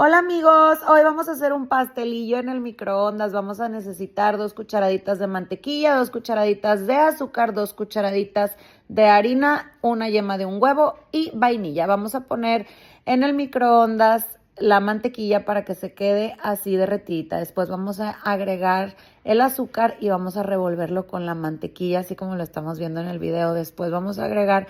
Hola amigos, hoy vamos a hacer un pastelillo en el microondas. Vamos a necesitar 2 cucharaditas de mantequilla, 2 cucharaditas de azúcar, 2 cucharaditas de harina, una yema de un huevo y vainilla. Vamos a poner en el microondas la mantequilla para que se quede así derretida. Después vamos a agregar el azúcar y vamos a revolverlo con la mantequilla, así como lo estamos viendo en el video. Después vamos a agregar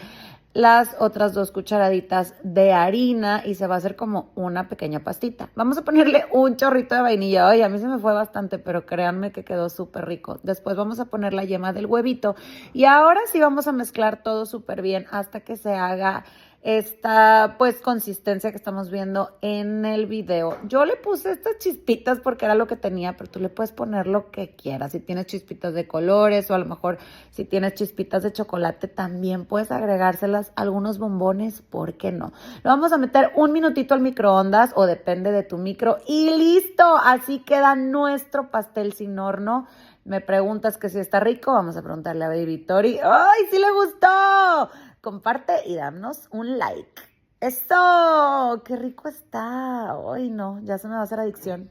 las otras 2 cucharaditas de harina y se va a hacer como una pequeña pastita. Vamos a ponerle un chorrito de vainilla. Oye, a mí se me fue bastante, pero créanme que quedó súper rico. Después vamos a poner la yema del huevito y ahora sí vamos a mezclar todo súper bien hasta que se haga esta pues consistencia que estamos viendo en el video. Yo le puse estas chispitas porque era lo que tenía, pero tú le puedes poner lo que quieras. Si tienes chispitas de colores o a lo mejor si tienes chispitas de chocolate también puedes agregárselas a algunos bombones, ¿por qué no? Lo vamos a meter un minutito al microondas o depende de tu micro y listo. Así queda nuestro pastel sin horno. Me preguntas que si está rico, vamos a preguntarle a Baby Tori. ¡Ay, sí le gustó! Comparte y danos un like. ¡Eso! ¡Qué rico está! ¡Ay, no! Ya se me va a hacer adicción.